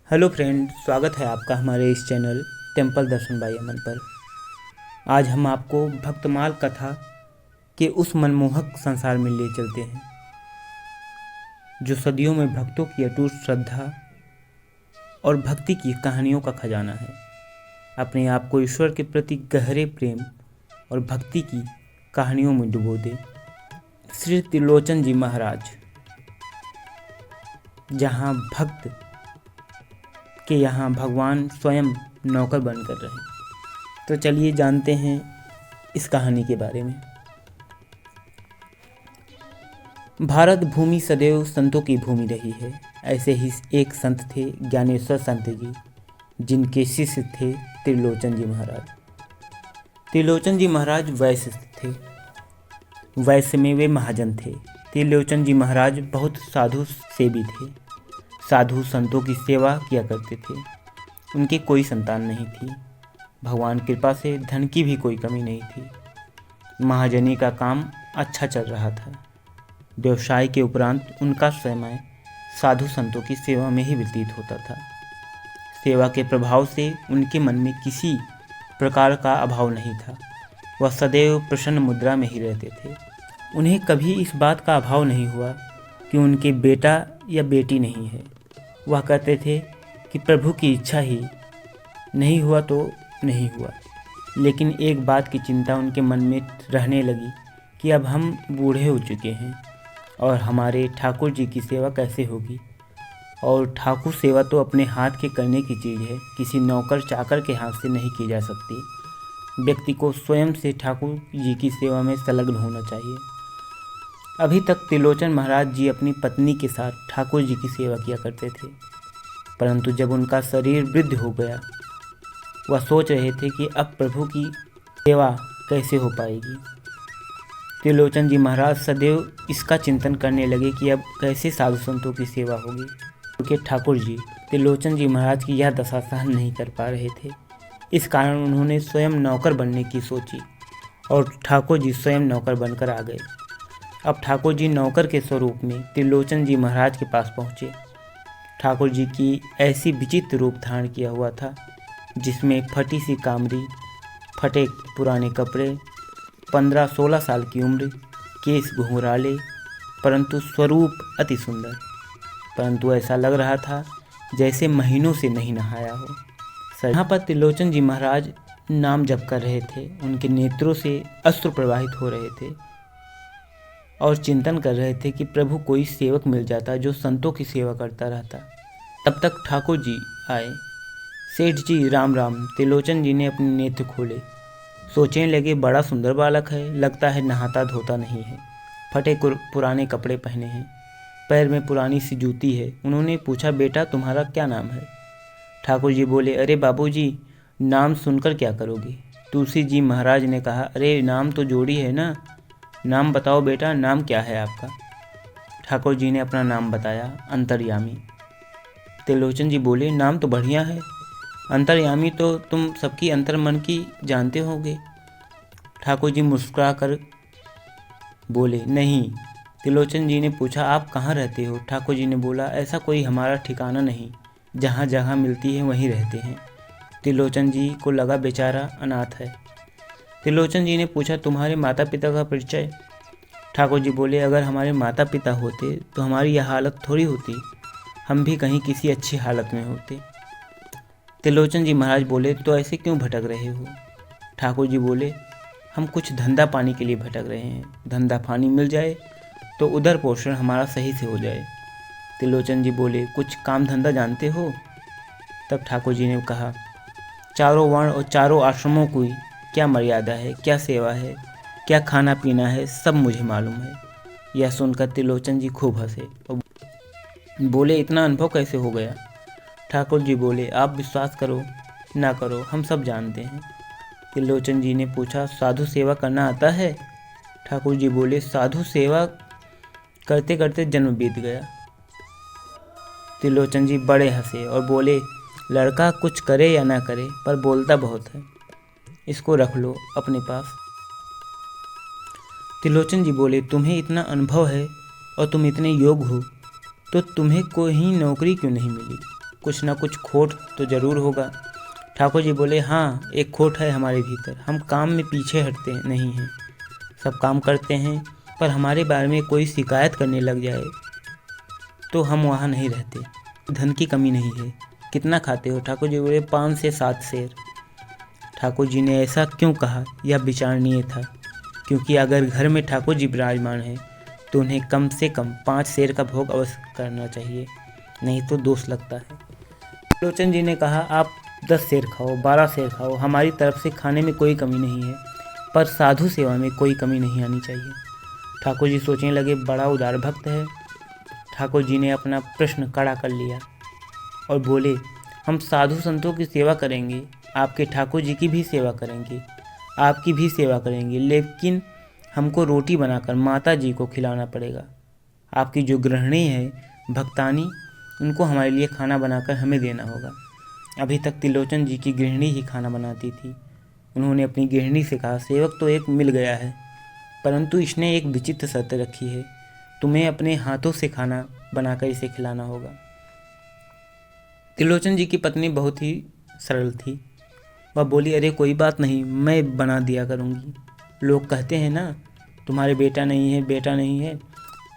Hello friend, स्वागत है आपका हमारे इस चैनल टेम्पल दर्शन बाय अमन पर। आज हम आपको भक्तमाल कथा के उस मनमोहक संसार में ले चलते हैं जो सदियों में भक्तों की अटूट श्रद्धा और भक्ति की कहानियों का खजाना है। अपने आप को ईश्वर के प्रति गहरे प्रेम और भक्ति की कहानियों में डुबो दे। श्री त्रिलोचन जी महाराज, जहाँ भक्त कि यहाँ भगवान स्वयं नौकर बनकर रहे। तो चलिए जानते हैं इस कहानी के बारे में। भारत भूमि सदैव संतों की भूमि रही है। ऐसे ही एक संत थे ज्ञानेश्वर संत जी, जिनके शिष्य थे त्रिलोचन जी महाराज। त्रिलोचन जी महाराज वैश्य थे। वैश्य में वे महाजन थे। त्रिलोचन जी महाराज बहुत साधु सेवी थे। साधु संतों की सेवा किया करते थे। उनकी कोई संतान नहीं थी। भगवान कृपा से धन की भी कोई कमी नहीं थी। महाजनी का काम अच्छा चल रहा था। व्यवसाय के उपरांत उनका समय साधु संतों की सेवा में ही व्यतीत होता था। सेवा के प्रभाव से उनके मन में किसी प्रकार का अभाव नहीं था। वह सदैव प्रसन्न मुद्रा में ही रहते थे। उन्हें कभी इस बात का अभाव नहीं हुआ कि उनके बेटा या बेटी नहीं है। वह कहते थे कि प्रभु की इच्छा ही, नहीं हुआ तो नहीं हुआ। लेकिन एक बात की चिंता उनके मन में रहने लगी कि अब हम बूढ़े हो चुके हैं और हमारे ठाकुर जी की सेवा कैसे होगी। और ठाकुर सेवा तो अपने हाथ के करने की चीज़ है, किसी नौकर चाकर के हाथ से नहीं की जा सकती। व्यक्ति को स्वयं से ठाकुर जी की सेवा में संलग्न होना चाहिए। अभी तक त्रिलोचन महाराज जी अपनी पत्नी के साथ ठाकुर जी की सेवा किया करते थे, परंतु जब उनका शरीर वृद्ध हो गया, वह सोच रहे थे कि अब प्रभु की सेवा कैसे हो पाएगी। त्रिलोचन जी महाराज सदैव इसका चिंतन करने लगे कि अब कैसे साधु संतों की सेवा होगी, क्योंकि ठाकुर जी त्रिलोचन जी महाराज की यह दशा सहन नहीं कर पा रहे थे। इस कारण उन्होंने स्वयं नौकर बनने की सोची और ठाकुर जी स्वयं नौकर बनकर आ गए। अब ठाकुर जी नौकर के स्वरूप में त्रिलोचन जी महाराज के पास पहुँचे। ठाकुर जी की ऐसी विचित्र रूप धारण किया हुआ था, जिसमें फटी सी कामरी, फटे पुराने कपड़े, 15-16 साल की उम्र, केस घुंघराले, परंतु स्वरूप अति सुंदर। परंतु ऐसा लग रहा था जैसे महीनों से नहीं नहाया हो। यहाँ पर त्रिलोचन जी महाराज नाम जप कर रहे थे। उनके नेत्रों से अश्रु प्रवाहित हो रहे थे और चिंतन कर रहे थे कि प्रभु कोई सेवक मिल जाता जो संतों की सेवा करता रहता। तब तक ठाकुर जी आए। सेठ जी राम राम। त्रिलोचन जी ने अपने नेत्र खोले। सोचने लगे, बड़ा सुंदर बालक है, लगता है नहाता धोता नहीं है। फटे पुराने कपड़े पहने हैं, पैर में पुरानी सी जूती है। उन्होंने पूछा, बेटा तुम्हारा क्या नाम है? ठाकुर जी बोले, अरे बाबूजी, नाम सुनकर क्या करोगे? तुलसी जी महाराज ने कहा, अरे नाम तो जोड़ी है ना, नाम बताओ बेटा, नाम क्या है आपका? ठाकुर जी ने अपना नाम बताया, अंतर्यामी। त्रिलोचन जी बोले, नाम तो बढ़िया है, अंतर्यामी तो तुम सबकी अंतर मन की जानते होगे। ठाकुर जी मुस्कुरा कर बोले, नहीं। त्रिलोचन जी ने पूछा, आप कहाँ रहते हो? ठाकुर जी ने बोला, ऐसा कोई हमारा ठिकाना नहीं, जहाँ जहाँ मिलती है वहीं रहते हैं। त्रिलोचन जी को लगा बेचारा अनाथ है। त्रिलोचन जी ने पूछा, तुम्हारे माता पिता का परिचय? ठाकुर जी बोले, अगर हमारे माता पिता होते तो हमारी यह हालत थोड़ी होती, हम भी कहीं किसी अच्छी हालत में होते। त्रिलोचन जी महाराज बोले, तो ऐसे क्यों भटक रहे हो? ठाकुर जी बोले, हम कुछ धंधा पानी के लिए भटक रहे हैं। धंधा पानी मिल जाए तो उधर पोषण हमारा सही से हो जाए। त्रिलोचन जी बोले, कुछ काम धंधा जानते हो? तब ठाकुर जी ने कहा, चारों वर्ण और चारों आश्रमों की क्या मर्यादा है, क्या सेवा है, क्या खाना पीना है, सब मुझे मालूम है। यह सुनकर त्रिलोचन जी खूब हंसे और बोले, इतना अनुभव कैसे हो गया? ठाकुर जी बोले, आप विश्वास करो ना करो, हम सब जानते हैं। त्रिलोचन जी ने पूछा, साधु सेवा करना आता है? ठाकुर जी बोले, साधु सेवा करते करते जन्म बीत गया। त्रिलोचन जी बड़े हंसे और बोले, लड़का कुछ करे या ना करे पर बोलता बहुत है, इसको रख लो अपने पास। त्रिलोचन जी बोले, तुम्हें इतना अनुभव है और तुम इतने योग्य हो, तो तुम्हें कोई नौकरी क्यों नहीं मिली? कुछ ना कुछ खोट तो ज़रूर होगा। ठाकुर जी बोले, हाँ एक खोट है हमारे भीतर, हम काम में पीछे हटते नहीं हैं, सब काम करते हैं, पर हमारे बारे में कोई शिकायत करने लग जाए तो हम वहाँ नहीं रहते। धन की कमी नहीं है। कितना खाते हो? ठाकुर जी बोले, 5 से 7 शेर। ठाकुर जी ने ऐसा क्यों कहा, यह विचारणीय था, क्योंकि अगर घर में ठाकुर जी विराजमान हैं तो उन्हें कम से कम 5 शेर का भोग अवश्य करना चाहिए, नहीं तो दोष लगता है। त्रिलोचन जी ने कहा, आप 10 शेर खाओ, 12 शेर खाओ, हमारी तरफ से खाने में कोई कमी नहीं है, पर साधु सेवा में कोई कमी नहीं आनी चाहिए। ठाकुर जी सोचने लगे, बड़ा उदार भक्त है। ठाकुर जी ने अपना प्रश्न कड़ा कर लिया और बोले, हम साधु संतों की सेवा करेंगे, आपके ठाकुर जी की भी सेवा करेंगे, आपकी भी सेवा करेंगे, लेकिन हमको रोटी बनाकर माता जी को खिलाना पड़ेगा। आपकी जो गृहिणी है भक्तानी, उनको हमारे लिए खाना बनाकर हमें देना होगा। अभी तक त्रिलोचन जी की गृहिणी ही खाना बनाती थी। उन्होंने अपनी गृहिणी से कहा, सेवक तो एक मिल गया है, परंतु इसने एक विचित्र शर्त रखी है, तुम्हें अपने हाथों से खाना बनाकर इसे खिलाना होगा। त्रिलोचन जी की पत्नी बहुत ही सरल थी। वह बोली, अरे कोई बात नहीं, मैं बना दिया करूँगी। लोग कहते हैं ना, तुम्हारे बेटा नहीं है, बेटा नहीं है,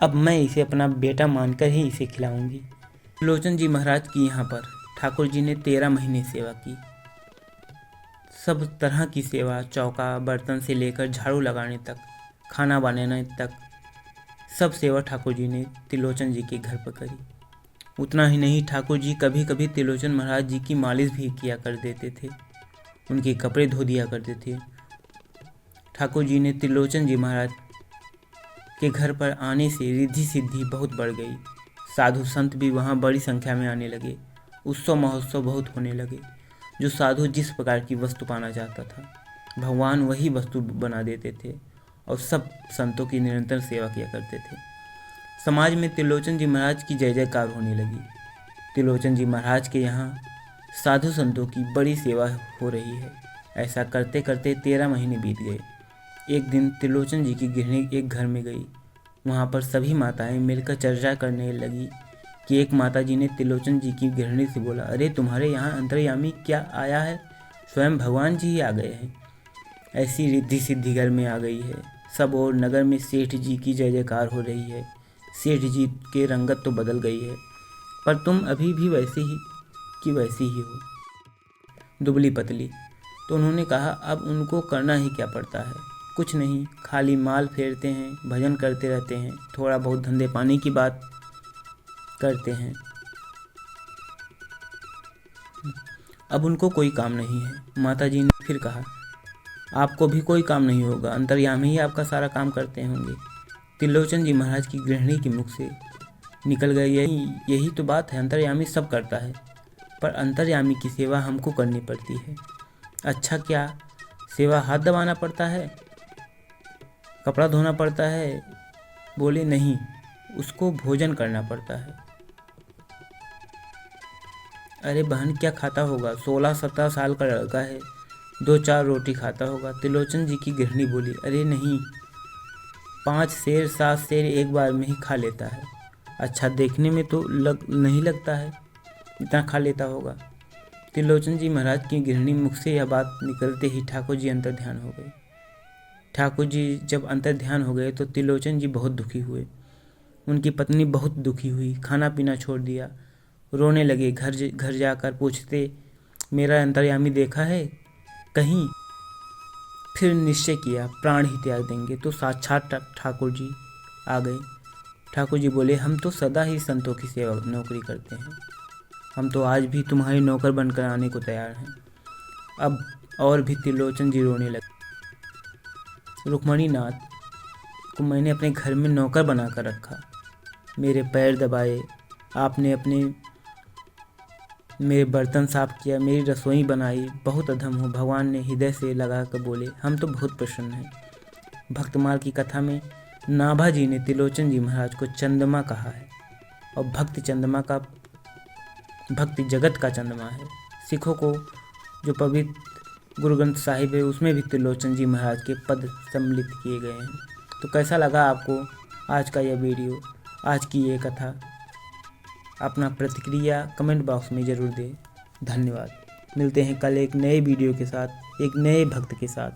अब मैं इसे अपना बेटा मानकर ही इसे खिलाऊंगी। त्रिलोचन जी महाराज की यहाँ पर ठाकुर जी ने 13 महीने सेवा की। सब तरह की सेवा, चौका बर्तन से लेकर झाड़ू लगाने तक, खाना बनाने तक, सब सेवा ठाकुर जी ने त्रिलोचन जी के घर पर करी। उतना ही नहीं, ठाकुर जी कभी कभी त्रिलोचन महाराज जी की मालिश भी किया कर देते थे, उनके कपड़े धो दिया करते थे। ठाकुर जी ने त्रिलोचन जी महाराज के घर पर आने से रिद्धि सिद्धि बहुत बढ़ गई। साधु संत भी वहाँ बड़ी संख्या में आने लगे। उत्सव महोत्सव बहुत होने लगे। जो साधु जिस प्रकार की वस्तु पाना चाहता था, भगवान वही वस्तु बना देते थे और सब संतों की निरंतर सेवा किया करते थे। समाज में त्रिलोचन जी महाराज की जय जयकार होने लगी। त्रिलोचन जी महाराज के यहाँ साधु संतों की बड़ी सेवा हो रही है। ऐसा करते करते 13 महीने बीत गए। एक दिन त्रिलोचन जी की गृहिणी एक घर में गई। वहाँ पर सभी माताएं मिलकर चर्चा करने लगी कि एक माता जी ने त्रिलोचन जी की गृहिणी से बोला, अरे तुम्हारे यहाँ अंतर्यामी क्या आया है? स्वयं भगवान जी ही आ गए हैं। ऐसी रिद्धि सिद्धि घर में आ गई है। सब और नगर में सेठ जी की जय जयकार हो रही है। सेठ जी के रंगत तो बदल गई है, पर तुम अभी भी वैसे ही की वैसी ही हो, दुबली पतली। तो उन्होंने कहा, अब उनको करना ही क्या पड़ता है, कुछ नहीं, खाली माल फेरते हैं, भजन करते रहते हैं, थोड़ा बहुत धंधे पानी की बात करते हैं। अब उनको कोई काम नहीं है। माता जी ने फिर कहा, आपको भी कोई काम नहीं होगा, अंतर्यामी ही आपका सारा काम करते होंगे। त्रिलोचन जी महाराज की गृहिणी के मुख से निकल गए, यही तो बात है, अंतर्यामी सब करता है, पर अंतर्यामी की सेवा हमको करनी पड़ती है। अच्छा, क्या सेवा हाथ दबाना पड़ता है, कपड़ा धोना पड़ता है? बोले, नहीं, उसको भोजन करना पड़ता है। अरे बहन, क्या खाता होगा, 16-17 साल का लड़का है, 2-4 रोटी खाता होगा। त्रिलोचन जी की गृहिणी बोली, अरे नहीं, 5 शेर 7 शेर एक बार में ही खा लेता है। अच्छा, देखने में तो नहीं लगता है इतना खा लेता होगा। त्रिलोचन जी महाराज की गृहिणी मुख से यह बात निकलते ही ठाकुर जी अंतर ध्यान हो गए। ठाकुर जी जब अंतर ध्यान हो गए तो त्रिलोचन जी बहुत दुखी हुए। उनकी पत्नी बहुत दुखी हुई, खाना पीना छोड़ दिया, रोने लगे। घर जाकर पूछते, मेरा अंतर्यामी देखा है कहीं? फिर निश्चय किया, प्राण ही त्याग देंगे। तो साक्षात ठाकुर जी आ गए। ठाकुर जी बोले, हम तो सदा ही संतों की सेवा नौकरी करते हैं, हम तो आज भी तुम्हारे नौकर बनकर आने को तैयार हैं। अब और भी त्रिलोचन जी रोने लगे। रुक्मणी नाथ को मैंने अपने घर में नौकर बनाकर रखा, मेरे पैर दबाए, आपने मेरे बर्तन साफ किया, मेरी रसोई बनाई, बहुत अधम हूँ। भगवान ने हृदय से लगा कर बोले, हम तो बहुत प्रसन्न हैं। भक्तमाल की कथा में नाभा जी ने त्रिलोचन जी महाराज को चंद्रमा कहा है, और भक्ति जगत का चंद्रमा है। सिखों को जो पवित्र गुरु ग्रंथ साहिब है, उसमें भी त्रिलोचन जी महाराज के पद सम्मिलित किए गए हैं। तो कैसा लगा आपको आज का यह वीडियो, आज की ये कथा? अपना प्रतिक्रिया कमेंट बॉक्स में ज़रूर दें। धन्यवाद। मिलते हैं कल एक नए वीडियो के साथ, एक नए भक्त के साथ।